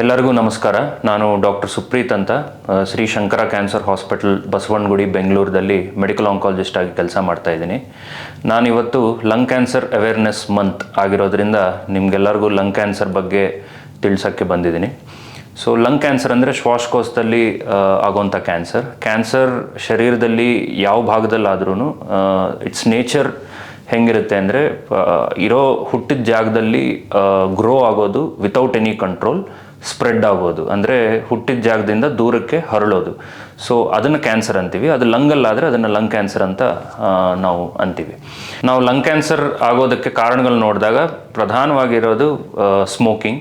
ಎಲ್ಲರಿಗೂ ನಮಸ್ಕಾರ. ನಾನು ಡಾಕ್ಟರ್ ಸುಪ್ರೀತ್ ಅಂತ ಶ್ರೀ ಶಂಕರ ಕ್ಯಾನ್ಸರ್ ಹಾಸ್ಪಿಟಲ್ ಬಸವನಗುಡಿ ಬೆಂಗಳೂರಲ್ಲಿ ಮೆಡಿಕಲ್ ಆಂಕಾಲಜಿಸ್ಟ್ ಆಗಿ ಕೆಲಸ ಮಾಡ್ತಾ ಇದ್ದೀನಿ. ನಾನಿವತ್ತು ಲಂಗ್ ಕ್ಯಾನ್ಸರ್ ಅವೇರ್ನೆಸ್ ಮಂತ್ ಆಗಿರೋದ್ರಿಂದ ನಿಮಗೆಲ್ಲರಿಗೂ ಲಂಗ್ ಕ್ಯಾನ್ಸರ್ ಬಗ್ಗೆ ತಿಳಿಸೋಕ್ಕೆ ಬಂದಿದ್ದೀನಿ. ಸೊ ಲಂಗ್ ಕ್ಯಾನ್ಸರ್ ಅಂದರೆ ಶ್ವಾಸಕೋಶದಲ್ಲಿ ಆಗೋಂಥ ಕ್ಯಾನ್ಸರ್ ಶರೀರದಲ್ಲಿ ಯಾವ ಭಾಗದಲ್ಲಾದ್ರೂ ಇಟ್ಸ್ ನೇಚರ್ ಹೆಂಗಿರುತ್ತೆ ಅಂದರೆ ಹುಟ್ಟಿದ ಜಾಗದಲ್ಲಿ ಗ್ರೋ ಆಗೋದು ವಿತೌಟ್ ಎನಿ ಕಂಟ್ರೋಲ್, ಸ್ಪ್ರೆಡ್ ಆಗೋದು, ಅಂದರೆ ಹುಟ್ಟಿದ ಜಾಗದಿಂದ ದೂರಕ್ಕೆ ಹರಳೋದು. ಸೊ ಅದನ್ನು ಕ್ಯಾನ್ಸರ್ ಅಂತೀವಿ. ಅದು ಲಂಗಲ್ಲಾದರೆ ಅದನ್ನು ಲಂಗ್ ಕ್ಯಾನ್ಸರ್ ಅಂತ ನಾವು ಅಂತೀವಿ. ನಾವು ಲಂಗ್ ಕ್ಯಾನ್ಸರ್ ಆಗೋದಕ್ಕೆ ಕಾರಣಗಳು ನೋಡಿದಾಗ ಪ್ರಧಾನವಾಗಿರೋದು ಸ್ಮೋಕಿಂಗ್,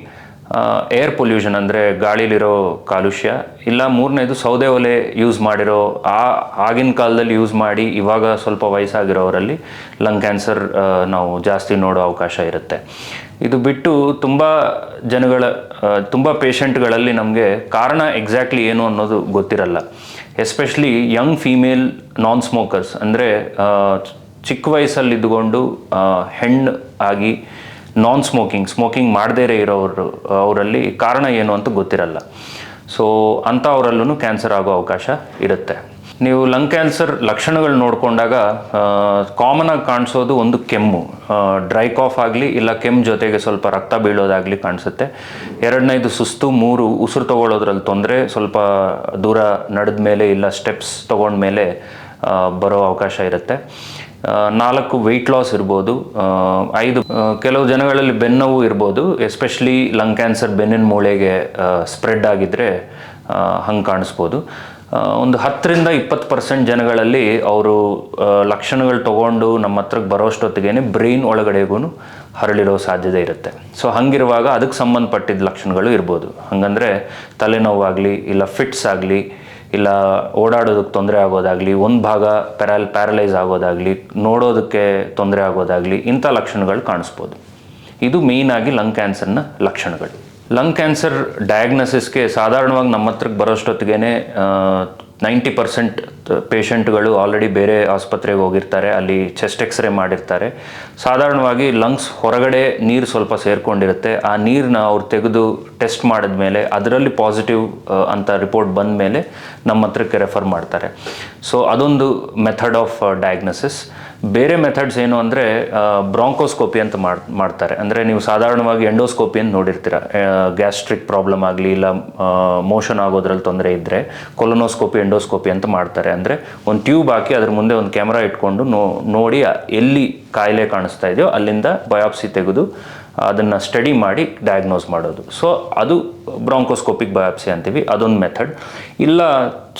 ಏರ್ ಪೊಲ್ಯೂಷನ್ ಅಂದರೆ ಗಾಳಿಲಿರೋ ಕಾಲುಷ್ಯ, ಇಲ್ಲ ಮೂರನೇದು ಸೌದೆ ಒಲೆ ಯೂಸ್ ಮಾಡಿರೋ ಆಗಿನ ಕಾಲದಲ್ಲಿ ಯೂಸ್ ಮಾಡಿ ಇವಾಗ ಸ್ವಲ್ಪ ವಯಸ್ಸಾಗಿರೋರಲ್ಲಿ ಲಂಗ್ ಕ್ಯಾನ್ಸರ್ ನಾವು ಜಾಸ್ತಿ ನೋಡೋ ಅವಕಾಶ ಇರುತ್ತೆ. ಇದು ಬಿಟ್ಟು ತುಂಬ ಪೇಷಂಟ್ಗಳಲ್ಲಿ ನಮಗೆ ಕಾರಣ ಎಕ್ಸಾಕ್ಟ್ಲಿ ಏನು ಅನ್ನೋದು ಗೊತ್ತಿರಲ್ಲ. ಎಸ್ಪೆಷಲಿ ಯಂಗ್ ಫೀಮೇಲ್ ನಾನ್ ಸ್ಮೋಕರ್ಸ್, ಅಂದರೆ ಚಿಕ್ಕ ವಯಸ್ಸಲ್ಲಿದ್ದುಕೊಂಡು ಹೆಣ್ಣು ಆಗಿ ಸ್ಮೋಕಿಂಗ್ ಮಾಡದೇ ಅವರಲ್ಲಿ ಕಾರಣ ಏನು ಅಂತ ಗೊತ್ತಿರಲ್ಲ. ಸೊ ಅಂಥವರಲ್ಲೂ ಕ್ಯಾನ್ಸರ್ ಆಗೋ ಅವಕಾಶ ಇರುತ್ತೆ. ನೀವು ಲಂಗ್ ಕ್ಯಾನ್ಸರ್ ಲಕ್ಷಣಗಳು ನೋಡಿಕೊಂಡಾಗ ಕಾಮನ್ ಆಗಿ ಕಾಣಿಸೋದು ಒಂದು ಕೆಮ್ಮು, ಡ್ರೈ ಕಾಫ್ ಆಗಲಿ ಇಲ್ಲ ಕೆಮ್ಮು ಜೊತೆಗೆ ಸ್ವಲ್ಪ ರಕ್ತ ಬೀಳೋದಾಗಲಿ ಕಾಣಿಸುತ್ತೆ. ಎರಡನೇದು ಸುಸ್ತು. ಮೂರು, ಉಸಿರು ತಗೊಳ್ಳೋದ್ರಲ್ಲಿ ತೊಂದರೆ, ಸ್ವಲ್ಪ ದೂರ ನಡೆದ ಮೇಲೆ ಇಲ್ಲ ಸ್ಟೆಪ್ಸ್ ತೊಗೊಂಡ್ಮೇಲೆ ಬರೋ ಅವಕಾಶ ಇರುತ್ತೆ. 4, ವೆಯ್ಟ್ ಲಾಸ್ ಇರ್ಬೋದು. 5, ಕೆಲವು ಜನಗಳಲ್ಲಿ ಬೆನ್ನೋವು ಇರ್ಬೋದು. ಎಸ್ಪೆಷಲಿ ಲಂಗ್ ಕ್ಯಾನ್ಸರ್ ಬೆನ್ನಿನ ಮೂಳೆಗೆ ಸ್ಪ್ರೆಡ್ ಆಗಿದ್ದರೆ ಹಂಗೆ ಕಾಣಿಸ್ಬೋದು. ಒಂದು 10-20% ಜನಗಳಲ್ಲಿ ಅವರು ಲಕ್ಷಣಗಳು ತೊಗೊಂಡು ನಮ್ಮ ಹತ್ರಕ್ಕೆ ಬರೋಷ್ಟೊತ್ತಿಗೆ ಬ್ರೈನ್ ಒಳಗಡೆಗೂ ಹರಳಿರೋ ಸಾಧ್ಯತೆ ಇರುತ್ತೆ. ಸೊ ಹಂಗಿರುವಾಗ ಅದಕ್ಕೆ ಸಂಬಂಧಪಟ್ಟಿದ್ದ ಲಕ್ಷಣಗಳು ಇರ್ಬೋದು. ಹಾಗಂದರೆ ತಲೆನೋವಾಗಲಿ ಇಲ್ಲ ಫಿಟ್ಸ್ ಆಗಲಿ ಇಲ್ಲ ಓಡಾಡೋದಕ್ಕೆ ತೊಂದರೆ ಆಗೋದಾಗಲಿ, ಒಂದು ಭಾಗ ಪ್ಯಾರಲೈಸ್ ಆಗೋದಾಗಲಿ, ನೋಡೋದಕ್ಕೆ ತೊಂದರೆ ಆಗೋದಾಗಲಿ, ಇಂಥ ಲಕ್ಷಣಗಳು ಕಾಣಿಸ್ಬೋದು. ಇದು ಮೇಯ್ನಾಗಿ ಲಂಗ್ ಕ್ಯಾನ್ಸರ್ನ ಲಕ್ಷಣಗಳು. ಲಂಗ್ ಕ್ಯಾನ್ಸರ್ ಡಯಾಗ್ನೋಸಿಸ್ಗೆ ಸಾಧಾರಣವಾಗಿ ನಮ್ಮ ಹತ್ರಕ್ಕೆ ಬರೋಷ್ಟೊತ್ತಿಗೆ 90% ಪೇಷಂಟ್ಗಳು ಆಲ್ರೆಡಿ ಬೇರೆ ಆಸ್ಪತ್ರೆಗೆ ಹೋಗಿರ್ತಾರೆ, ಅಲ್ಲಿ ಚೆಸ್ಟ್ ಎಕ್ಸ್ರೇ ಮಾಡಿರ್ತಾರೆ. ಸಾಧಾರಣವಾಗಿ ಲಂಗ್ಸ್ ಹೊರಗಡೆ ನೀರು ಸ್ವಲ್ಪ ಸೇರಿಕೊಂಡಿರುತ್ತೆ. ಆ ನೀರನ್ನ ಅವ್ರು ತೆಗೆದು ಟೆಸ್ಟ್ ಮಾಡಿದ್ಮೇಲೆ ಅದರಲ್ಲಿ ಪಾಸಿಟಿವ್ ಅಂತ ರಿಪೋರ್ಟ್ ಬಂದ ಮೇಲೆ ನಮ್ಮ ಹತ್ರಕ್ಕೆ ರೆಫರ್ ಮಾಡ್ತಾರೆ. ಸೊ ಅದೊಂದು ಮೆಥಡ್ ಆಫ್ ಡಯಾಗ್ನೋಸಿಸ್. ಬೇರೆ ಮೆಥಡ್ಸ್ ಏನು ಅಂದರೆ ಬ್ರಾಂಕೋಸ್ಕೋಪಿ ಅಂತ ಮಾಡ್ತಾರೆ. ಅಂದರೆ ನೀವು ಸಾಧಾರಣವಾಗಿ ಎಂಡೋಸ್ಕೋಪಿಯನ್ನು ನೋಡಿರ್ತೀರ. ಗ್ಯಾಸ್ಟ್ರಿಕ್ ಪ್ರಾಬ್ಲಮ್ ಆಗಲಿ ಇಲ್ಲ ಮೋಷನ್ ಆಗೋದ್ರಲ್ಲಿ ತೊಂದರೆ ಇದ್ದರೆ ಕೊಲೊನೋಸ್ಕೋಪಿ, ಎಂಡೋಸ್ಕೋಪಿ ಅಂತ ಮಾಡ್ತಾರೆ. ಅಂದರೆ ಒಂದು ಟ್ಯೂಬ್ ಹಾಕಿ ಅದ್ರ ಮುಂದೆ ಒಂದು ಕ್ಯಾಮ್ರಾ ಇಟ್ಕೊಂಡು ನೋಡಿ ಎಲ್ಲಿ ಕಾಯಿಲೆ ಕಾಣಿಸ್ತಾ ಇದೆಯೋ ಅಲ್ಲಿಂದ ಬಯಾಪ್ಸಿ ತೆಗೆದು ಅದನ್ನು ಸ್ಟಡಿ ಮಾಡಿ ಡಯಾಗ್ನೋಸ್ ಮಾಡೋದು. ಸೊ ಅದು ಬ್ರಾಂಕೋಸ್ಕೋಪಿಕ್ ಬಯಾಪ್ಸಿ ಅಂತೀವಿ. ಅದೊಂದು ಮೆಥಡ್. ಇಲ್ಲ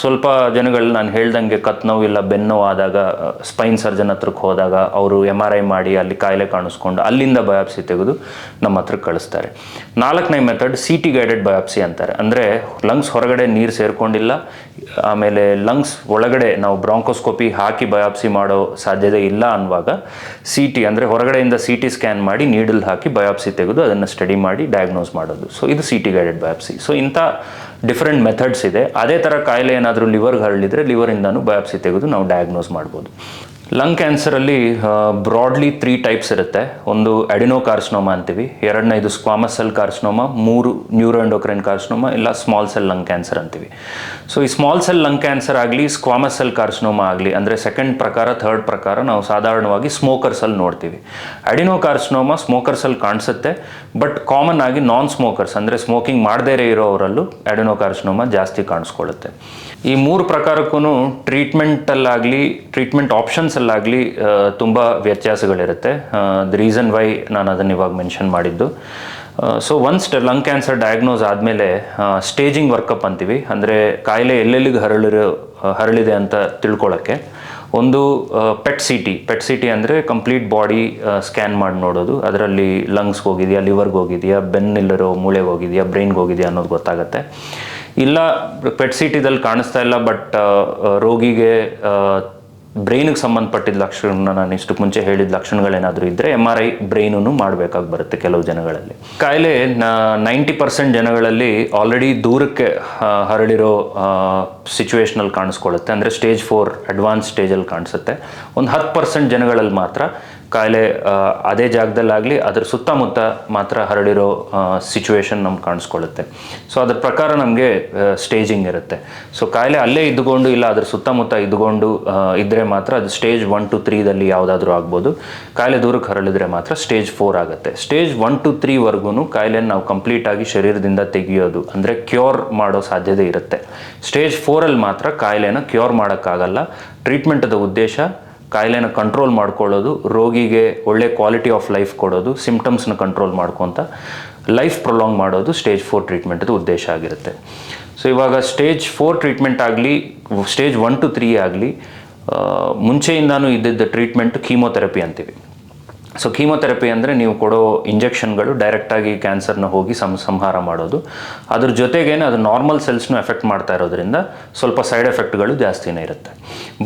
ಸ್ವಲ್ಪ ಜನಗಳು ನಾನು ಹೇಳ್ದಂಗೆ ಕತ್ನೋವು ಇಲ್ಲ ಬೆನ್ನೋವು ಆದಾಗ ಸ್ಪೈನ್ ಸರ್ಜನ್ ಹತ್ರಕ್ಕೆ ಹೋದಾಗ ಅವರು MRI ಮಾಡಿ ಅಲ್ಲಿ ಕಾಯಿಲೆ ಕಾಣಿಸ್ಕೊಂಡು ಅಲ್ಲಿಂದ ಬಯಾಪ್ಸಿ ತೆಗೆದು ನಮ್ಮ ಹತ್ರಕ್ಕೆ ಕಳಿಸ್ತಾರೆ. 4ನೇ ಮೆಥಡ್ CT ಗೈಡೆಡ್ ಬಯಾಪ್ಸಿ ಅಂತಾರೆ. ಅಂದರೆ ಲಂಗ್ಸ್ ಹೊರಗಡೆ ನೀರು ಸೇರಿಕೊಂಡಿಲ್ಲ, ಆಮೇಲೆ ಲಂಗ್ಸ್ ಒಳಗಡೆ ನಾವು ಬ್ರಾಂಕೋಸ್ಕೋಪಿ ಹಾಕಿ ಬಯಾಪ್ಸಿ ಮಾಡೋ ಸಾಧ್ಯತೆ ಇಲ್ಲ ಅನ್ನುವಾಗ CT ಅಂದರೆ ಹೊರಗಡೆಯಿಂದ CT ಸ್ಕ್ಯಾನ್ ಮಾಡಿ ನೀಡಲ್ ಹಾಕಿ ಬಯಾಪ್ಸಿ ತೆಗೆದು ಅದನ್ನು ಸ್ಟಡಿ ಮಾಡಿ ಡಯಾಗ್ನೋಸ್ ಮಾಡೋದು. ಸೊ ಇದು CT ಗೈಡೆಡ್ ಬಯಾಪ್ಸಿ. ಸೊ ಇಂಥ ಡಿಫ್ರೆಂಟ್ ಮೆಥಡ್ಸ್ ಇದೆ. ಅದೇ ಥರ ಕಾಯಿಲೆ ಏನಾದರೂ ಲಿವರ್ಗೆ ಹರಳಿದ್ರೆ ಲಿವರಿಂದನೂ ಬಯಾಪ್ಸಿ ತೆಗೆದು ನಾವು ಡಯಾಗ್ನೋಸ್ ಮಾಡ್ಬೋದು. ಲಂಗ್ ಕ್ಯಾನ್ಸರಲ್ಲಿ ಬ್ರಾಡ್ಲಿ 3 ಟೈಪ್ಸ್ ಇರುತ್ತೆ. ಒಂದು ಅಡಿನೋಕಾರ್ಸಿನೋಮಾ ಅಂತೀವಿ, ಎರಡನೇದು squamous cell carcinoma, 3 neuroendocrine carcinoma ಇಲ್ಲ ಸ್ಮಾಲ್ ಸೆಲ್ ಲಂಗ್ ಕ್ಯಾನ್ಸರ್ ಅಂತೀವಿ. ಸೊ ಈ ಸ್ಮಾಲ್ ಸೆಲ್ ಲಂಗ್ ಕ್ಯಾನ್ಸರ್ ಆಗಲಿ ಸ್ಕ್ವಾಮಸ್ ಸೆಲ್ ಕಾರ್ಸಿನೋಮಾ ಆಗಲಿ ಅಂದರೆ ಸೆಕೆಂಡ್ ಪ್ರಕಾರ ಥರ್ಡ್ ಪ್ರಕಾರ ನಾವು ಸಾಧಾರಣವಾಗಿ ಸ್ಮೋಕರ್ಸಲ್ಲಿ ನೋಡ್ತೀವಿ. ಅಡಿನೋಕಾರ್ಸಿನೋಮಾ ಸ್ಮೋಕರ್ಸಲ್ಲಿ ಕಾಣಿಸುತ್ತೆ, ಬಟ್ ಕಾಮನ್ ಆಗಿ ನಾನ್ ಸ್ಮೋಕರ್ಸ್ ಅಂದರೆ ಸ್ಮೋಕಿಂಗ್ ಮಾಡದೇ ಇರೋವರಲ್ಲೂ ಅಡಿನೋಕಾರ್ಸಿನೋಮಾ ಜಾಸ್ತಿ ಕಾಣಿಸ್ಕೊಳ್ಳುತ್ತೆ. ಈ 3 ಪ್ರಕಾರಕ್ಕೂ ಟ್ರೀಟ್ಮೆಂಟ್ ಆಪ್ಷನ್ಸಲ್ಲಾಗಲಿ ತುಂಬ ವ್ಯತ್ಯಾಸಗಳಿರುತ್ತೆ. ದ ರೀಸನ್ ವೈ ನಾನು ಅದನ್ನು ಇವಾಗ ಮೆನ್ಷನ್ ಮಾಡಿದ್ದು. So once lung cancer diagnose ಆದಮೇಲೆ ಸ್ಟೇಜಿಂಗ್ ವರ್ಕಪ್ ಅಂತೀವಿ. ಅಂದರೆ ಕಾಯಿಲೆ ಎಲ್ಲೆಲ್ಲಿಗೆ ಹರಳಿದೆ ಅಂತ ತಿಳ್ಕೊಳ್ಳೋಕ್ಕೆ ಒಂದು ಪೆಟ್ ಸಿ ಟಿ ಅಂದರೆ ಕಂಪ್ಲೀಟ್ ಬಾಡಿ ಸ್ಕ್ಯಾನ್ ಮಾಡಿ ನೋಡೋದು. ಅದರಲ್ಲಿ ಲಂಗ್ಸ್ಗೆ ಹೋಗಿದೆಯಾ, ಲಿವರ್ಗೆ ಹೋಗಿದೆಯಾ, ಬೆನ್ನಿಲ್ಲಿರೋ ಮೂಳೆಗೆ ಹೋಗಿದೆಯಾ, ಬ್ರೈನ್ಗೆ ಹೋಗಿದೆಯಾ ಅನ್ನೋದು ಗೊತ್ತಾಗುತ್ತೆ. ಇಲ್ಲ ಪೆಟ್ ಸಿ ಟಿದಲ್ಲಿ ಕಾಣಿಸ್ತಾ ಇಲ್ಲ, ಬಟ್ ರೋಗಿಗೆ ಬ್ರೈನಿಗೆ ಸಂಬಂಧಪಟ್ಟಿದ್ದ ಲಕ್ಷಣ, ನಾನು ಇಷ್ಟಕ್ಕೆ ಮುಂಚೆ ಹೇಳಿದ ಲಕ್ಷಣಗಳೇನಾದರೂ ಇದ್ದರೆ MRI ಬ್ರೈನೂ ಮಾಡಬೇಕಾಗಿ ಬರುತ್ತೆ ಕೆಲವು ಜನಗಳಲ್ಲಿ. ಕಾಯಿಲೆ 90% ಜನಗಳಲ್ಲಿ ಆಲ್ರೆಡಿ ದೂರಕ್ಕೆ ಹರಡಿರೋ ಸಿಚುವೇಷನಲ್ಲಿ ಕಾಣಿಸ್ಕೊಳ್ಳುತ್ತೆ. ಅಂದರೆ ಸ್ಟೇಜ್ 4 ಅಡ್ವಾನ್ಸ್ ಸ್ಟೇಜಲ್ಲಿ ಕಾಣಿಸುತ್ತೆ. ಒಂದು 10% ಜನಗಳಲ್ಲಿ ಮಾತ್ರ ಕಾಯಿಲೆ ಅದೇ ಜಾಗದಲ್ಲಾಗಲಿ ಅದರ ಸುತ್ತಮುತ್ತ ಮಾತ್ರ ಹರಡಿರೋ ಸಿಚುವೇಶನ್ ನಮ್ಗೆ ಕಾಣಿಸ್ಕೊಳ್ಳುತ್ತೆ. ಸೊ ಅದ್ರ ಪ್ರಕಾರ ನಮಗೆ ಸ್ಟೇಜಿಂಗ್ ಇರುತ್ತೆ. ಸೊ ಕಾಯಿಲೆ ಅಲ್ಲೇ ಇದ್ದುಕೊಂಡು ಇಲ್ಲ ಅದ್ರ ಸುತ್ತಮುತ್ತ ಇದ್ದುಕೊಂಡು ಇದ್ದರೆ ಮಾತ್ರ ಅದು ಸ್ಟೇಜ್ 1 to 3ದಲ್ಲಿ ಯಾವುದಾದ್ರೂ ಆಗ್ಬೋದು. ಕಾಯಿಲೆ ದೂರಕ್ಕೆ ಹರಳಿದ್ರೆ ಮಾತ್ರ ಸ್ಟೇಜ್ 4 ಆಗುತ್ತೆ. ಸ್ಟೇಜ್ 1 to 3ವರೆಗೂ ಕಾಯಿಲೆನ ನಾವು ಕಂಪ್ಲೀಟಾಗಿ ಶರೀರದಿಂದ ತೆಗೆಯೋದು ಅಂದರೆ ಕ್ಯೂರ್ ಮಾಡೋ ಸಾಧ್ಯತೆ ಇರುತ್ತೆ. ಸ್ಟೇಜ್ 4ಅಲ್ಲಿ ಮಾತ್ರ ಕಾಯಿಲೆನ ಕ್ಯೂರ್ ಮಾಡೋಕ್ಕಾಗಲ್ಲ. ಟ್ರೀಟ್ಮೆಂಟದ ಉದ್ದೇಶ ಕಾಯಿಲೆನ ಕಂಟ್ರೋಲ್ ಮಾಡ್ಕೊಳ್ಳೋದು, ರೋಗಿಗೆ ಒಳ್ಳೆ ಕ್ವಾಲಿಟಿ ಆಫ್ ಲೈಫ್ ಕೊಡೋದು, ಸಿಂಪ್ಟಮ್ಸ್ನ ಕಂಟ್ರೋಲ್ ಮಾಡ್ಕೊತ ಲೈಫ್ ಪ್ರೊಲಾಂಗ್ ಮಾಡೋದು ಸ್ಟೇಜ್ 4 ಟ್ರೀಟ್ಮೆಂಟದ ಉದ್ದೇಶ ಆಗಿರುತ್ತೆ. ಸೊ ಇವಾಗ ಸ್ಟೇಜ್ 4 ಟ್ರೀಟ್ಮೆಂಟ್ ಆಗಲಿ, ಸ್ಟೇಜ್ 1 to 3 ಆಗಲಿ, ಮುಂಚೆಯಿಂದಾನು ಇದ್ದಿದ್ದ ಟ್ರೀಟ್ಮೆಂಟ್ ಕೀಮೋಥೆರಪಿ ಅಂತೀವಿ. ಸೊ ಕೀಮೋಥೆರಪಿ ಅಂದರೆ ನೀವು ಕೊಡೋ ಇಂಜೆಕ್ಷನ್ಗಳು ಡೈರೆಕ್ಟಾಗಿ ಕ್ಯಾನ್ಸರ್ನ ಹೋಗಿ ಸಂಹಾರ ಮಾಡೋದು. ಅದ್ರ ಜೊತೆಗೇನೆ ಅದು ನಾರ್ಮಲ್ ಸೆಲ್ಸ್ನು ಎಫೆಕ್ಟ್ ಮಾಡ್ತಾ ಇರೋದ್ರಿಂದ ಸ್ವಲ್ಪ ಸೈಡ್ ಎಫೆಕ್ಟ್ಗಳು ಜಾಸ್ತಿನೇ ಇರುತ್ತೆ.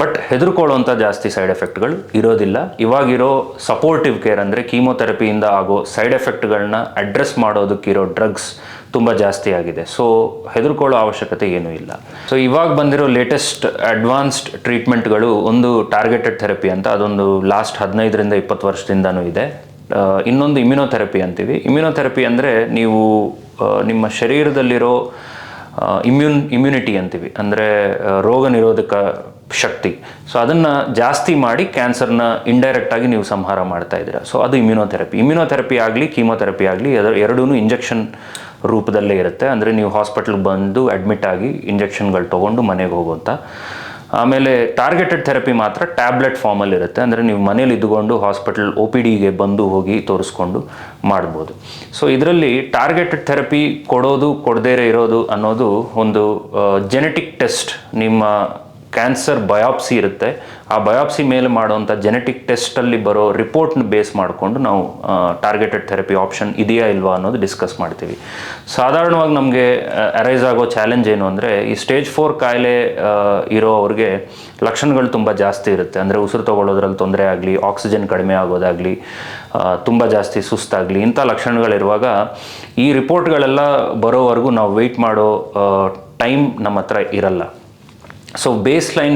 ಬಟ್ ಹೆದರ್ಕೊಳ್ಳೋಂಥ ಜಾಸ್ತಿ ಸೈಡ್ ಎಫೆಕ್ಟ್ಗಳು ಇರೋದಿಲ್ಲ. ಇವಾಗಿರೋ ಸಪೋರ್ಟಿವ್ ಕೇರ್ ಅಂದರೆ ಕೀಮೋಥೆರಪಿಯಿಂದ ಆಗೋ ಸೈಡ್ ಎಫೆಕ್ಟ್ಗಳನ್ನ ಅಡ್ರೆಸ್ ಮಾಡೋದಕ್ಕಿರೋ ಡ್ರಗ್ಸ್ ತುಂಬ ಜಾಸ್ತಿ ಆಗಿದೆ. ಸೊ ಹೆದರ್ಕೊಳ್ಳೋ ಅವಶ್ಯಕತೆ ಏನೂ ಇಲ್ಲ. ಸೊ ಇವಾಗ ಬಂದಿರೋ ಲೇಟೆಸ್ಟ್ ಅಡ್ವಾನ್ಸ್ಡ್ ಟ್ರೀಟ್ಮೆಂಟ್ಗಳು ಒಂದು ಟಾರ್ಗೆಟೆಡ್ ಥೆರಪಿ ಅಂತ, ಅದೊಂದು ಲಾಸ್ಟ್ 15ರಿಂದ 20 ವರ್ಷದಿಂದನೂ ಇದೆ. ಇನ್ನೊಂದು ಇಮ್ಯುನೋಥೆರಪಿ ಅಂತೀವಿ. ಇಮ್ಯುನೋಥೆರಪಿ ಅಂದರೆ ನೀವು ನಿಮ್ಮ ಶರೀರದಲ್ಲಿರೋ ಇಮ್ಯುನಿಟಿ ಅಂತೀವಿ, ಅಂದರೆ ರೋಗ ನಿರೋಧಕ ಶಕ್ತಿ. ಸೊ ಅದನ್ನು ಜಾಸ್ತಿ ಮಾಡಿ ಕ್ಯಾನ್ಸರ್ನ ಇಂಡೈರೆಕ್ಟಾಗಿ ನೀವು ಸಂಹಾರ ಮಾಡ್ತಾ ಇದ್ದೀರಾ. ಸೊ ಅದು ಇಮ್ಯುನೋಥೆರಪಿ. ಇಮ್ಯುನೋಥೆರಪಿ ಆಗಲಿ ಕೀಮೋಥೆರಪಿ ಆಗಲಿ ಎರಡೂ ಇಂಜೆಕ್ಷನ್ ರೂಪದಲ್ಲೇ ಇರುತ್ತೆ. ಅಂದರೆ ನೀವು ಹಾಸ್ಪಿಟ್ಲಿಗೆ ಬಂದು ಅಡ್ಮಿಟ್ ಆಗಿ ಇಂಜೆಕ್ಷನ್ಗಳು ತೊಗೊಂಡು ಮನೆಗೆ ಹೋಗುವಂಥ. ಆಮೇಲೆ ಟಾರ್ಗೆಟೆಡ್ ಥೆರಪಿ ಮಾತ್ರ ಟ್ಯಾಬ್ಲೆಟ್ ಫಾರ್ಮಲ್ಲಿ ಇರುತ್ತೆ. ಅಂದರೆ ನೀವು ಮನೇಲಿ ಇದ್ದುಕೊಂಡು ಹಾಸ್ಪಿಟಲ್ OPDಗೆ ಬಂದು ಹೋಗಿ ತೋರಿಸ್ಕೊಂಡು ಮಾಡ್ಬೋದು. ಸೊ ಇದರಲ್ಲಿ ಟಾರ್ಗೆಟೆಡ್ ಥೆರಪಿ ಕೊಡೋದು ಕೊಡದೇ ಇರೋದು ಅನ್ನೋದು ಒಂದು ಜೆನೆಟಿಕ್ ಟೆಸ್ಟ್. ನಿಮ್ಮ ಕ್ಯಾನ್ಸರ್ ಬಯಾಪ್ಸಿ ಇರುತ್ತೆ. ಆ ಬಯಾಪ್ಸಿ ಮೇಲೆ ಮಾಡುವಂಥ ಜೆನೆಟಿಕ್ ಟೆಸ್ಟಲ್ಲಿ ಬರೋ ರಿಪೋರ್ಟ್ನ ಬೇಸ್ ಮಾಡಿಕೊಂಡು ನಾವು ಟಾರ್ಗೆಟೆಡ್ ಥೆರಪಿ ಆಪ್ಷನ್ ಇದೆಯಾ ಇಲ್ವಾ ಅನ್ನೋದು ಡಿಸ್ಕಸ್ ಮಾಡ್ತೀವಿ. ಸಾಧಾರಣವಾಗಿ ನಮಗೆ ಅರೈಸ್ ಆಗೋ ಚಾಲೆಂಜ್ ಏನು ಅಂದರೆ, ಈ ಸ್ಟೇಜ್ 4 ಕಾಯಿಲೆ ಇರೋ ಅವ್ರಿಗೆ ಲಕ್ಷಣಗಳು ತುಂಬ ಜಾಸ್ತಿ ಇರುತ್ತೆ. ಅಂದರೆ ಉಸಿರು ತಗೊಳ್ಳೋದ್ರಲ್ಲಿ ತೊಂದರೆ ಆಗಲಿ, ಆಕ್ಸಿಜನ್ ಕಡಿಮೆ ಆಗೋದಾಗಲಿ, ತುಂಬ ಜಾಸ್ತಿ ಸುಸ್ತಾಗಲಿ, ಇಂಥ ಲಕ್ಷಣಗಳಿರುವಾಗ ಈ ರಿಪೋರ್ಟ್ಗಳೆಲ್ಲ ಬರೋವರೆಗೂ ನಾವು ವೆಯ್ಟ್ ಮಾಡೋ ಟೈಮ್ ನಮ್ಮ ಹತ್ರ ಇರಲ್ಲ. ಸೊ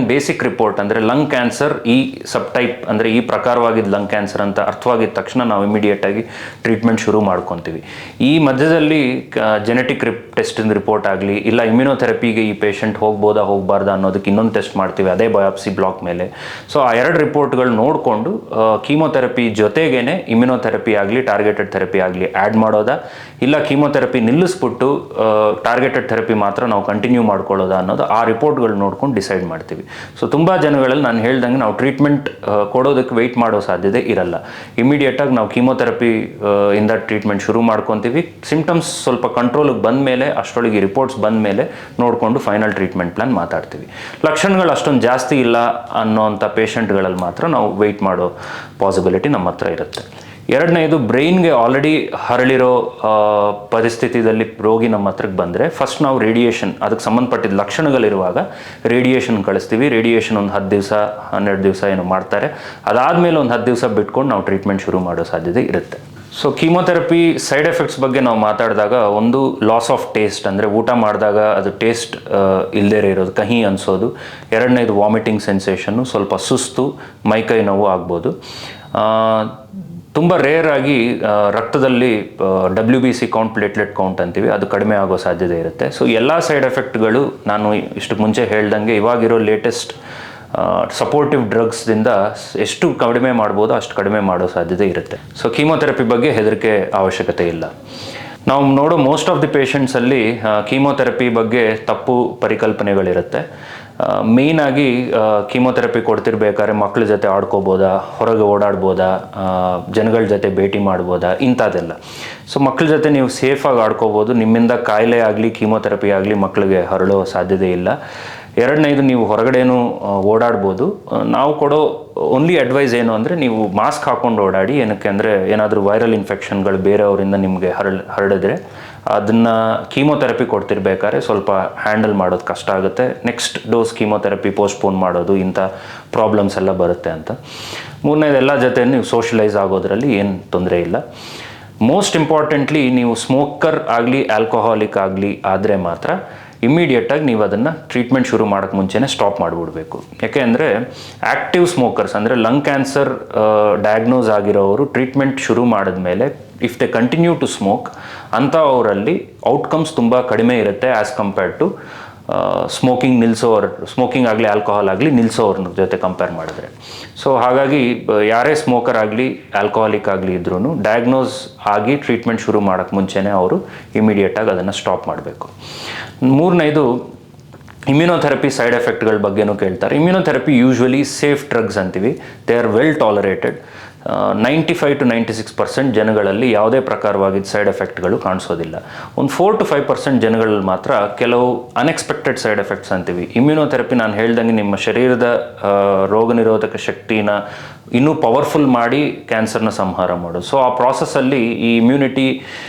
ಬೇಸಿಕ್ ರಿಪೋರ್ಟ್ ಅಂದರೆ ಲಂಗ್ ಕ್ಯಾನ್ಸರ್ ಈ ಸಬ್ ಟೈಪ್ ಅಂದರೆ ಈ ಪ್ರಕಾರವಾಗಿದ್ದ ಲಂಗ್ ಕ್ಯಾನ್ಸರ್ ಅಂತ ಅರ್ಥವಾಗಿದ್ದ ತಕ್ಷಣ ನಾವು ಇಮಿಡಿಯೇಟಾಗಿ ಟ್ರೀಟ್ಮೆಂಟ್ ಶುರು ಮಾಡ್ಕೊತೀವಿ. ಈ ಮಧ್ಯದಲ್ಲಿ ಜೆನೆಟಿಕ್ ಟೆಸ್ಟಿಂದ ರಿಪೋರ್ಟ್ ಆಗಲಿ, ಇಲ್ಲ ಇಮ್ಯುನೋಥೆರಪಿಗೆ ಈ ಪೇಷಂಟ್ ಹೋಗ್ಬೋದಾ ಹೋಗಬಾರ್ದಾ ಅನ್ನೋದಕ್ಕೆ ಇನ್ನೊಂದು ಟೆಸ್ಟ್ ಮಾಡ್ತೀವಿ ಅದೇ ಬಯಾಪ್ಸಿ ಬ್ಲಾಕ್ ಮೇಲೆ. ಸೊ ಆ 2 ರಿಪೋರ್ಟ್ಗಳು ನೋಡಿಕೊಂಡು ಕೀಮೋಥೆರಪಿ ಜೊತೆಗೇನೆ ಇಮ್ಯುನೋಥೆರಪಿ ಆಗಲಿ ಟಾರ್ಗೆಟೆಡ್ ಥೆರಪಿ ಆಗಲಿ ಆ್ಯಡ್ ಮಾಡೋದಾ, ಇಲ್ಲ ಕೀಮೋಥೆರಪಿ ನಿಲ್ಲಿಸ್ಬಿಟ್ಟು ಟಾರ್ಗೆಟೆಡ್ ಥೆರಪಿ ಮಾತ್ರ ನಾವು ಕಂಟಿನ್ಯೂ ಮಾಡ್ಕೊಳ್ಳೋದಾ ಅನ್ನೋದು ಆ ರಿಪೋರ್ಟ್ಗಳು ನೋಡ್ಕೊಂಡು ಡಿಸೈಡ್ ಮಾಡ್ತೀವಿ. ಸೊ ತುಂಬ ಜನಗಳಲ್ಲಿ ನಾನು ಹೇಳ್ದಂಗೆ ನಾವು ಟ್ರೀಟ್ಮೆಂಟ್ ಕೊಡೋದಕ್ಕೆ ವೆಯ್ಟ್ ಮಾಡೋ ಸಾಧ್ಯತೆ ಇರಲ್ಲ. ಇಮಿಡಿಯೇಟಾಗಿ ನಾವು ಕೀಮೋಥೆರಪಿ ಇಂದ ಟ್ರೀಟ್ಮೆಂಟ್ ಶುರು ಮಾಡ್ಕೊತೀವಿ. ಸಿಂಪ್ಟಮ್ಸ್ ಸ್ವಲ್ಪ ಕಂಟ್ರೋಲಿಗೆ ಬಂದ ಮೇಲೆ, ಅಷ್ಟರೊಳಗೆ ರಿಪೋರ್ಟ್ಸ್ ಬಂದ ಮೇಲೆ ನೋಡಿಕೊಂಡು ಫೈನಲ್ ಟ್ರೀಟ್ಮೆಂಟ್ ಪ್ಲಾನ್ ಮಾತಾಡ್ತೀವಿ. ಲಕ್ಷಣಗಳು ಅಷ್ಟೊಂದು ಜಾಸ್ತಿ ಇಲ್ಲ ಅನ್ನೋಂಥ ಪೇಷಂಟ್ಗಳಲ್ಲಿ ಮಾತ್ರ ನಾವು ವೆಯ್ಟ್ ಮಾಡೋ ಪಾಸಿಬಿಲಿಟಿ ನಮ್ಮ ಹತ್ರ ಇರುತ್ತೆ. ಎರಡನೇದು, ಬ್ರೈನ್ಗೆ ಆಲ್ರೆಡಿ ಹರಳಿರೋ ಪರಿಸ್ಥಿತಿಯಲ್ಲಿ ರೋಗಿ ನಮ್ಮ ಹತ್ರಕ್ಕೆ ಬಂದರೆ ಫಸ್ಟ್ ನಾವು ರೇಡಿಯೇಷನ್, ಅದಕ್ಕೆ ಸಂಬಂಧಪಟ್ಟಿದ್ದ ಲಕ್ಷಣಗಳಿರುವಾಗ ರೇಡಿಯೇಷನ್ ಕಳಿಸ್ತೀವಿ. ರೇಡಿಯೇಷನ್ ಒಂದು 10 ದಿವಸ 12 ದಿವಸ ಏನೋ ಮಾಡ್ತಾರೆ. ಅದಾದಮೇಲೆ ಒಂದು 10 ದಿವಸ ಬಿಟ್ಕೊಂಡು ನಾವು ಟ್ರೀಟ್ಮೆಂಟ್ ಶುರು ಮಾಡೋ ಸಾಧ್ಯತೆ ಇರುತ್ತೆ. ಸೊ ಕೀಮೋಥೆರಪಿ ಸೈಡ್ ಎಫೆಕ್ಟ್ಸ್ ಬಗ್ಗೆ ನಾವು ಮಾತಾಡಿದಾಗ, ಒಂದು ಲಾಸ್ ಆಫ್ ಟೇಸ್ಟ್, ಅಂದರೆ ಊಟ ಮಾಡಿದಾಗ ಅದು ಟೇಸ್ಟ್ ಇಲ್ಲದೇ ಇರೋದು, ಕಹಿ ಅನಿಸೋದು. ಎರಡನೇದು ವಾಮಿಟಿಂಗ್ ಸೆನ್ಸೇಷನ್ನು, ಸ್ವಲ್ಪ ಸುಸ್ತು, ಮೈಕೈ ನೋವು ಆಗ್ಬೋದು. ತುಂಬ ರೇರ್ ಆಗಿ ರಕ್ತದಲ್ಲಿ WBC ಕೌಂಟ್, ಪ್ಲೇಟ್ಲೆಟ್ ಕೌಂಟ್ ಅಂತೀವಿ, ಅದು ಕಡಿಮೆ ಆಗೋ ಸಾಧ್ಯತೆ ಇರುತ್ತೆ. ಸೊ ಎಲ್ಲ ಸೈಡ್ ಎಫೆಕ್ಟ್ಗಳು ನಾನು ಇಷ್ಟಕ್ಕೆ ಮುಂಚೆ ಹೇಳ್ದಂಗೆ ಇವಾಗಿರೋ ಲೇಟೆಸ್ಟ್ ಸಪೋರ್ಟಿವ್ ಡ್ರಗ್ಸ್ದಿಂದ ಎಷ್ಟು ಕಡಿಮೆ ಮಾಡ್ಬೋದು ಅಷ್ಟು ಕಡಿಮೆ ಮಾಡೋ ಸಾಧ್ಯತೆ ಇರುತ್ತೆ. ಸೊ ಕೀಮೋಥೆರಪಿ ಬಗ್ಗೆ ಹೆದರಿಕೆ ಅವಶ್ಯಕತೆ ಇಲ್ಲ. ನಾವು ನೋಡೋ ಮೋಸ್ಟ್ ಆಫ್ ದಿ ಪೇಷಂಟ್ಸಲ್ಲಿ ಕೀಮೋಥೆರಪಿ ಬಗ್ಗೆ ತಪ್ಪು ಪರಿಕಲ್ಪನೆಗಳಿರುತ್ತೆ. ಮೇಯ್ನಾಗಿ ಕೀಮೋಥೆರಪಿ ಕೊಡ್ತಿರ್ಬೇಕಾದ್ರೆ ಮಕ್ಕಳ ಜೊತೆ ಆಡ್ಕೋಬೋದಾ, ಹೊರಗೆ ಓಡಾಡ್ಬೋದಾ, ಜನಗಳ ಜೊತೆ ಭೇಟಿ ಮಾಡ್ಬೋದಾ, ಇಂಥದ್ದೆಲ್ಲ. ಸೊ ಮಕ್ಕಳ ಜೊತೆ ನೀವು ಸೇಫಾಗಿ ಆಡ್ಕೋಬೋದು. ನಿಮ್ಮಿಂದ ಕಾಯಿಲೆ ಆಗಲಿ ಕೀಮೋಥೆರಪಿ ಆಗಲಿ ಮಕ್ಕಳಿಗೆ ಹರಳೋ ಸಾಧ್ಯತೆ ಇಲ್ಲ. ಎರಡನೇದು, ನೀವು ಹೊರಗಡೆನೂ ಓಡಾಡ್ಬೋದು. ನಾವು ಕೊಡೋ ಓನ್ಲಿ ಅಡ್ವೈಸ್ ಏನು ಅಂದರೆ, ನೀವು ಮಾಸ್ಕ್ ಹಾಕ್ಕೊಂಡು ಓಡಾಡಿ. ಏನಕ್ಕೆ ಅಂದರೆ, ಏನಾದರೂ ವೈರಲ್ ಇನ್ಫೆಕ್ಷನ್ಗಳು ಬೇರೆಯವರಿಂದ ನಿಮಗೆ ಹರಡಿದ್ರೆ ಅದನ್ನು ಕೀಮೋಥೆರಪಿ ಕೊಡ್ತಿರ್ಬೇಕಾದ್ರೆ ಸ್ವಲ್ಪ ಹ್ಯಾಂಡಲ್ ಮಾಡೋದು ಕಷ್ಟ ಆಗುತ್ತೆ. ನೆಕ್ಸ್ಟ್ ಡೋಸ್ ಕೀಮೋಥೆರಪಿ ಪೋಸ್ಟ್ಪೋನ್ ಮಾಡೋದು, ಇಂಥ ಪ್ರಾಬ್ಲಮ್ಸ್ ಎಲ್ಲ ಬರುತ್ತೆ ಅಂತ. ಮೂರನೇದು, ಎಲ್ಲ ಜೊತೆ ನೀವು ಸೋಷಲೈಸ್ ಆಗೋದ್ರಲ್ಲಿ ಏನು ತೊಂದರೆ ಇಲ್ಲ. ಮೋಸ್ಟ್ ಇಂಪಾರ್ಟೆಂಟ್ಲಿ, ನೀವು ಸ್ಮೋಕರ್ ಆಗಲಿ ಆಲ್ಕೋಹಾಲಿಕ್ ಆಗಲಿ ಆದರೆ ಮಾತ್ರ ಇಮ್ಮಿಡಿಯೇಟಾಗಿ ನೀವು ಅದನ್ನು ಟ್ರೀಟ್ಮೆಂಟ್ ಶುರು ಮಾಡೋಕ್ಕೆ ಮುಂಚೆನೇ ಸ್ಟಾಪ್ ಮಾಡಿಬಿಡ್ಬೇಕು. ಯಾಕೆ ಅಂದರೆ ಆ್ಯಕ್ಟಿವ್ ಸ್ಮೋಕರ್ಸ್ ಅಂದರೆ ಲಂಗ್ ಕ್ಯಾನ್ಸರ್ ಡಯಾಗ್ನೋಸ್ ಆಗಿರೋರು ಟ್ರೀಟ್ಮೆಂಟ್ ಶುರು ಮಾಡಿದ್ಮೇಲೆ if they continue to smoke ಅಂಥ ಅವರಲ್ಲಿ ಔಟ್ಕಮ್ಸ್ ತುಂಬ ಕಡಿಮೆ ಇರುತ್ತೆ ಆ್ಯಸ್ ಕಂಪೇರ್ಡ್ ಟು ಸ್ಮೋಕಿಂಗ್ ಆಗಲಿ ಆಲ್ಕೋಹಾಲ್ ಆಗಲಿ ನಿಲ್ಲಿಸೋವ್ರ ಜೊತೆ ಕಂಪೇರ್ ಮಾಡಿದ್ರೆ. ಸೊ ಹಾಗಾಗಿ ಯಾರೇ ಸ್ಮೋಕರ್ ಆಗಲಿ ಆಲ್ಕೋಹಾಲಿಕ್ ಆಗಲಿ ಇದ್ರೂ ಡಯಾಗ್ನೋಸ್ ಆಗಿ ಟ್ರೀಟ್ಮೆಂಟ್ ಶುರು ಮಾಡೋಕ್ಕೆ ಮುಂಚೆನೇ ಅವರು ಇಮಿಡಿಯೇಟಾಗಿ ಅದನ್ನು ಸ್ಟಾಪ್ ಮಾಡಬೇಕು. ಮೂರನೇದು ಇಮ್ಯುನೋಥೆರಪಿ ಸೈಡ್ ಎಫೆಕ್ಟ್ಗಳ ಬಗ್ಗೆನೂ ಕೇಳ್ತಾರೆ. ಇಮ್ಯುನೋಥೆರಪಿ ಯೂಶ್ವಲಿ ಸೇಫ್ ಡ್ರಗ್ಸ್ ಅಂತೀವಿ, they are well tolerated. 95 to 96% ಜನಗಳಲ್ಲಿ ಯಾವುದೇ ಪ್ರಕಾರವಾಗಿದ್ದ ಸೈಡ್ ಎಫೆಕ್ಟ್ಗಳು ಕಾಣಿಸೋದಿಲ್ಲ. ಒಂದು 4 to 5% ಜನಗಳಲ್ಲಿ ಮಾತ್ರ ಕೆಲವು ಅನ್ಎಕ್ಸ್ಪೆಕ್ಟೆಡ್ ಸೈಡ್ ಎಫೆಕ್ಟ್ಸ್ ಅಂತೀವಿ. ಇಮ್ಯುನೋಥೆರಪಿ ನಾನು ಹೇಳ್ದಂಗೆ ನಿಮ್ಮ ಶರೀರದ ರೋಗ ನಿರೋಧಕ ಶಕ್ತಿನ ಇನ್ನೂ ಪವರ್ಫುಲ್ ಮಾಡಿ ಕ್ಯಾನ್ಸರ್ನ ಸಂಹಾರ ಮಾಡೋದು. ಸೊ ಆ ಪ್ರಾಸೆಸ್ಸಲ್ಲಿ ಈ ಇಮ್ಯುನಿಟಿ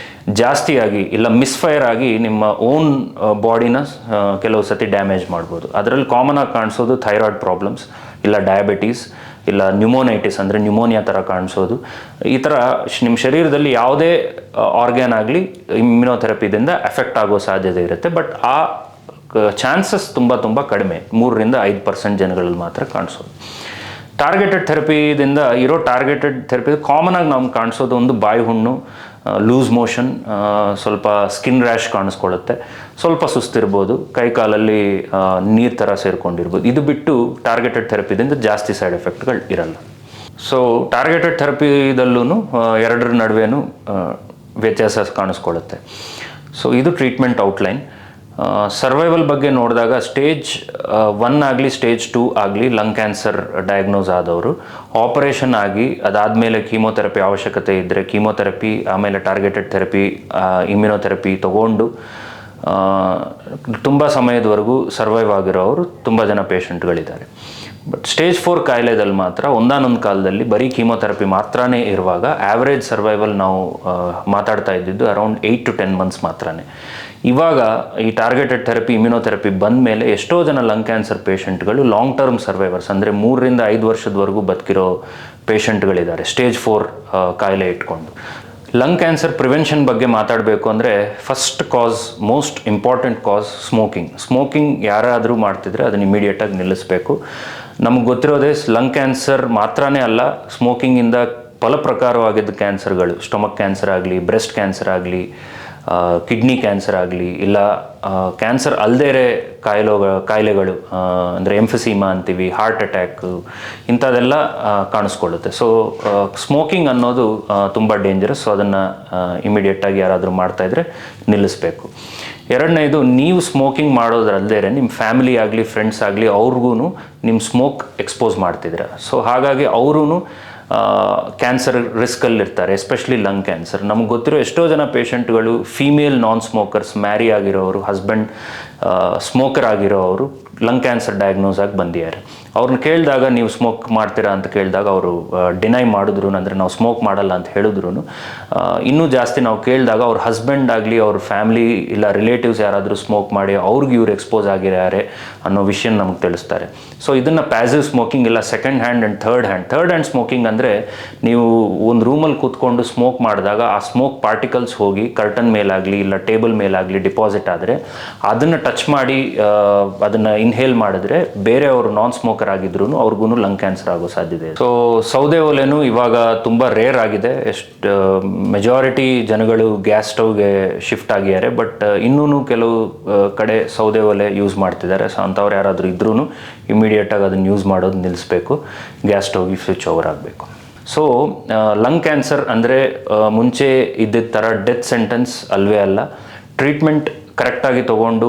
ಜಾಸ್ತಿಯಾಗಿ ಇಲ್ಲ ಮಿಸ್ಫೈರ್ ಆಗಿ ನಿಮ್ಮ ಓನ್ ಬಾಡಿನ ಕೆಲವು ಸತಿ ಡ್ಯಾಮೇಜ್ ಮಾಡ್ಬೋದು. ಅದರಲ್ಲಿ ಕಾಮನ್ ಆಗಿ ಕಾಣಿಸೋದು ಥೈರಾಯ್ಡ್ ಪ್ರಾಬ್ಲಮ್ಸ್, ಇಲ್ಲ ಡಯಾಬಿಟೀಸ್, ಇಲ್ಲ ನ್ಯೂಮೋನೈಟಿಸ್ ಅಂದರೆ ನ್ಯೂಮೋನಿಯಾ ಥರ ಕಾಣಿಸೋದು. ಈ ಥರ ನಿಮ್ಮ ಶರೀರದಲ್ಲಿ ಯಾವುದೇ ಆರ್ಗ್ಯಾನ್ ಆಗಲಿ ಇಮ್ಯುನೋಥೆರಪಿದಿಂದ ಎಫೆಕ್ಟ್ ಆಗೋ ಸಾಧ್ಯತೆ ಇರುತ್ತೆ. ಬಟ್ ಆ ಚಾನ್ಸಸ್ ತುಂಬ ಕಡಿಮೆ, 3-5% ಜನಗಳಲ್ಲಿ ಮಾತ್ರ ಕಾಣಿಸೋದು. ಟಾರ್ಗೆಟೆಡ್ ಥೆರಪಿದಿಂದ ಟಾರ್ಗೆಟೆಡ್ ಥೆರಪಿ ಕಾಮನಾಗಿ ನಮ್ಗೆ ಕಾಣಿಸೋದು ಒಂದು ಬಾಯಿ ಹುಣ್ಣು, ಲೂಸ್ ಮೋಷನ್, ಸ್ವಲ್ಪ ಸ್ಕಿನ್ ರ್ಯಾಶ್ ಕಾಣಿಸ್ಕೊಳ್ಳುತ್ತೆ, ಸ್ವಲ್ಪ ಸುಸ್ತಿರ್ಬೋದು, ಕೈಕಾಲಲ್ಲಿ ನೀರು ಥರ ಸೇರ್ಕೊಂಡಿರ್ಬೋದು. ಇದು ಬಿಟ್ಟು ಟಾರ್ಗೆಟೆಡ್ ಥೆರಪಿದಿಂದ ಜಾಸ್ತಿ ಸೈಡ್ ಎಫೆಕ್ಟ್ಗಳು ಇರಲ್ಲ. ಸೊ ಟಾರ್ಗೆಟೆಡ್ ಥೆರಪಿದಲ್ಲೂ ಎರಡರ ನಡುವೆನೂ ವ್ಯತ್ಯಾಸ ಕಾಣಿಸ್ಕೊಳ್ಳುತ್ತೆ. ಸೊ ಇದು ಟ್ರೀಟ್ಮೆಂಟ್ ಔಟ್ಲೈನ್. ಸರ್ವೈವಲ್ ಬಗ್ಗೆ ನೋಡಿದಾಗ ಸ್ಟೇಜ್ 1 ಆಗಲಿ ಸ್ಟೇಜ್ 2 ಆಗಲಿ ಲಂಗ್ ಕ್ಯಾನ್ಸರ್ ಡಯಾಗ್ನೋಸ್ ಆದವರು ಆಪರೇಷನ್ ಆಗಿ ಅದಾದಮೇಲೆ ಕೀಮೋಥೆರಪಿ ಅವಶ್ಯಕತೆ ಇದ್ದರೆ ಕೀಮೋಥೆರಪಿ, ಆಮೇಲೆ ಟಾರ್ಗೆಟೆಡ್ ಥೆರಪಿ, ಇಮ್ಯುನೋಥೆರಪಿ ತೊಗೊಂಡು ತುಂಬ ಸಮಯದವರೆಗೂ ಸರ್ವೈವ್ ಆಗಿರೋರು ತುಂಬ ಜನ ಪೇಷಂಟ್ಗಳಿದ್ದಾರೆ. ಬಟ್ ಸ್ಟೇಜ್ 4 ಕಾಯಿಲೆದಲ್ಲಿ ಮಾತ್ರ ಒಂದಾನೊಂದು ಕಾಲದಲ್ಲಿ ಬರೀ ಕೀಮೋಥೆರಪಿ ಮಾತ್ರನೇ ಇರುವಾಗ ಆ್ಯಾವ್ರೇಜ್ ಸರ್ವೈವಲ್ ನಾವು ಮಾತಾಡ್ತಾ ಇದ್ದಿದ್ದು ಅರೌಂಡ್ 8 to 10 months ಮಾತ್ರನೇ. ಇವಾಗ ಈ ಟಾರ್ಗೆಟೆಡ್ ಥೆರಪಿ, ಇಮ್ಯುನೋಥೆರಪಿ ಬಂದ ಮೇಲೆ ಎಷ್ಟೋ ಜನ ಲಂಗ್ ಕ್ಯಾನ್ಸರ್ ಪೇಷಂಟ್ಗಳು ಲಾಂಗ್ ಟರ್ಮ್ ಸರ್ವೈವರ್ಸ್ ಅಂದರೆ 3-5 ವರ್ಷದವರೆಗೂ ಬದುಕಿರೋ ಪೇಷಂಟ್ಗಳಿದ್ದಾರೆ ಸ್ಟೇಜ್ 4 ಕಾಯಿಲೆ ಇಟ್ಕೊಂಡು. ಲಂಗ್ ಕ್ಯಾನ್ಸರ್ ಪ್ರಿವೆನ್ಷನ್ ಬಗ್ಗೆ ಮಾತಾಡಬೇಕು ಅಂದರೆ ಫಸ್ಟ್ ಕಾಸ್, ಮೋಸ್ಟ್ ಇಂಪಾರ್ಟೆಂಟ್ ಕಾಸ್ ಸ್ಮೋಕಿಂಗ್ ಯಾರಾದರೂ ಮಾಡ್ತಿದ್ರೆ ಅದನ್ನು ಇಮಿಡಿಯೇಟಾಗಿ ನಿಲ್ಲಿಸಬೇಕು. ನಮಗೆ ಗೊತ್ತಿರೋದೇ ಲಂಗ್ ಕ್ಯಾನ್ಸರ್ ಮಾತ್ರನೇ ಅಲ್ಲ, ಸ್ಮೋಕಿಂಗಿಂದ ಪ್ರಕಾರವಾಗಿದ್ದ ಕ್ಯಾನ್ಸರ್ಗಳು, ಸ್ಟೊಮಕ್ ಕ್ಯಾನ್ಸರ್ ಆಗಲಿ, ಬ್ರೆಸ್ಟ್ ಕ್ಯಾನ್ಸರ್ ಆಗಲಿ, ಕಿಡ್ನಿ ಕ್ಯಾನ್ಸರ್ ಆಗಲಿ, ಇಲ್ಲ ಕ್ಯಾನ್ಸರ್ ಅಲ್ಲದೇ ಕಾಯಿಲೆಗಳು ಅಂದರೆ ಎಂಫಿಸೀಮಾ ಅಂತೀವಿ, ಹಾರ್ಟ್ ಅಟ್ಯಾಕ್, ಇಂಥದ್ದೆಲ್ಲ ಕಾಣಿಸ್ಕೊಳ್ಳುತ್ತೆ. ಸೊ ಸ್ಮೋಕಿಂಗ್ ಅನ್ನೋದು ತುಂಬ ಡೇಂಜರಸ್. ಸೊ ಅದನ್ನು ಇಮಿಡಿಯೇಟಾಗಿ ಯಾರಾದರೂ ಮಾಡ್ತಾಯಿದ್ರೆ ನಿಲ್ಲಿಸಬೇಕು. ಎರಡನೇದು, ನೀವು ಸ್ಮೋಕಿಂಗ್ ಮಾಡೋದ್ರಲ್ಲದೇ ನಿಮ್ಮ ಫ್ಯಾಮಿಲಿ ಆಗಲಿ, ಫ್ರೆಂಡ್ಸ್ ಆಗಲಿ ಅವ್ರಿಗೂ ನಿಮ್ಮ ಸ್ಮೋಕ್ ಎಕ್ಸ್ಪೋಸ್ ಮಾಡ್ತಿದ್ರೆ. ಸೊ ಹಾಗಾಗಿ ಅವರೂ ಕ್ಯಾನ್ಸರ್ ರಿಸ್ಕಲ್ಲಿರ್ತಾರೆ, ಎಸ್ಪೆಷಲಿ ಲಂಗ್ ಕ್ಯಾನ್ಸರ್. ನಮ್ಗೆ ಗೊತ್ತಿರೋ ಎಷ್ಟೋ ಜನ ಪೇಷಂಟ್ಗಳು ಫೀಮೇಲ್ ನಾನ್ ಸ್ಮೋಕರ್ಸ್, ಮ್ಯಾರಿ ಆಗಿರೋರು, ಹಸ್ಬೆಂಡ್ ಸ್ಮೋಕರ್ ಆಗಿರೋರು ಲಂಗ್ ಕ್ಯಾನ್ಸರ್ ಡಯಾಗ್ನೋಸ್ ಆಗಿ ಬಂದಿದ್ದಾರೆ. ಅವ್ರನ್ನ ಕೇಳಿದಾಗ ನೀವು ಸ್ಮೋಕ್ ಮಾಡ್ತೀರಾ ಅಂತ ಕೇಳಿದಾಗ ಅವರು ಡಿನೈ ಮಾಡಿದ್ರು, ಅಂದರೆ ನಾವು ಸ್ಮೋಕ್ ಮಾಡಲ್ಲ ಅಂತ ಹೇಳಿದ್ರು. ಇನ್ನೂ ಜಾಸ್ತಿ ನಾವು ಕೇಳಿದಾಗ ಅವ್ರ ಹಸ್ಬೆಂಡ್ ಆಗಲಿ, ಅವ್ರ ಫ್ಯಾಮಿಲಿ ಇಲ್ಲ ರಿಲೇಟಿವ್ಸ್ ಯಾರಾದರೂ ಸ್ಮೋಕ್ ಮಾಡಿ ಅವ್ರಿಗೆ ಇವ್ರು ಎಕ್ಸ್ಪೋಸ್ ಆಗಿದ್ದಾರೆ ಅನ್ನೋ ವಿಷಯ ನಮ್ಗೆ ತಿಳಿಸ್ತಾರೆ. ಸೊ ಇದನ್ನು ಪ್ಯಾಸಿವ್ ಸ್ಮೋಕಿಂಗ್ ಇಲ್ಲ second hand and third hand smoking ಅಂದರೆ ನೀವು ಒಂದು ರೂಮಲ್ಲಿ ಕೂತ್ಕೊಂಡು ಸ್ಮೋಕ್ ಮಾಡಿದಾಗ ಆ ಸ್ಮೋಕ್ ಪಾರ್ಟಿಕಲ್ಸ್ ಹೋಗಿ ಕರ್ಟನ್ ಮೇಲಾಗಲಿ ಇಲ್ಲ ಟೇಬಲ್ ಮೇಲಾಗಲಿ ಡಿಪಾಸಿಟ್ ಆದರೆ ಅದನ್ನು ಟಚ್ ಮಾಡಿ ಅದನ್ನು ಇನ್ಹೇಲ್ ಮಾಡಿದ್ರೆ ಬೇರೆಯವರು ನಾನ್ ಸ್ಮೋಕರ್ ಆಗಿದ್ರು ಅವ್ರಿಗೂ ಲಂಗ್ ಕ್ಯಾನ್ಸರ್ ಆಗೋ ಸಾಧ್ಯತೆ ಇದೆ. ಸೊ ಸೌದೆ ಒಲೆನೂ ಇವಾಗ ತುಂಬ ರೇರ್ ಆಗಿದೆ. ಮೆಜಾರಿಟಿ ಜನಗಳು ಗ್ಯಾಸ್ ಸ್ಟವ್ಗೆ ಶಿಫ್ಟ್ ಆಗಿದ್ದಾರೆ. ಬಟ್ ಇನ್ನೂ ಕೆಲವು ಕಡೆ ಸೌದೆ ಒಲೆ ಯೂಸ್ ಮಾಡ್ತಿದ್ದಾರೆ. ಸೊ ಅಂಥವ್ರು ಯಾರಾದರೂ ಇದ್ರೂ ಇಮಿಡಿಯೇಟಾಗಿ ಅದನ್ನು ಯೂಸ್ ಮಾಡೋದು ನಿಲ್ಲಿಸಬೇಕು, ಗ್ಯಾಸ್ ಸ್ಟವ್ಗೆ ಸ್ವಿಚ್ ಓವರ್ ಆಗಬೇಕು. ಸೊ ಲಂಗ್ ಕ್ಯಾನ್ಸರ್ ಅಂದರೆ ಮುಂಚೆ ಇದ್ದಿದ್ದ ಥರ ಡೆತ್ ಸೆಂಟೆನ್ಸ್ ಅಲ್ವೇ ಅಲ್ಲ. ಟ್ರೀಟ್ಮೆಂಟ್ ಕರೆಕ್ಟಾಗಿ ತೊಗೊಂಡು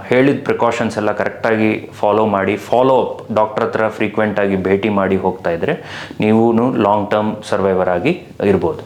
ಹೇಳಿದ ಪ್ರಿಕಾಷನ್ಸ್ ಎಲ್ಲ ಕರೆಕ್ಟಾಗಿ ಫಾಲೋ ಅಪ್ ಡಾಕ್ಟರ್ ಹತ್ರ ಫ್ರೀಕ್ವೆಂಟಾಗಿ ಭೇಟಿ ಮಾಡಿ ಹೋಗ್ತಾ ಇದ್ದರೆ ನೀವು ಲಾಂಗ್ ಟರ್ಮ್ ಸರ್ವೈವರ್ ಆಗಿ ಇರ್ಬೋದು.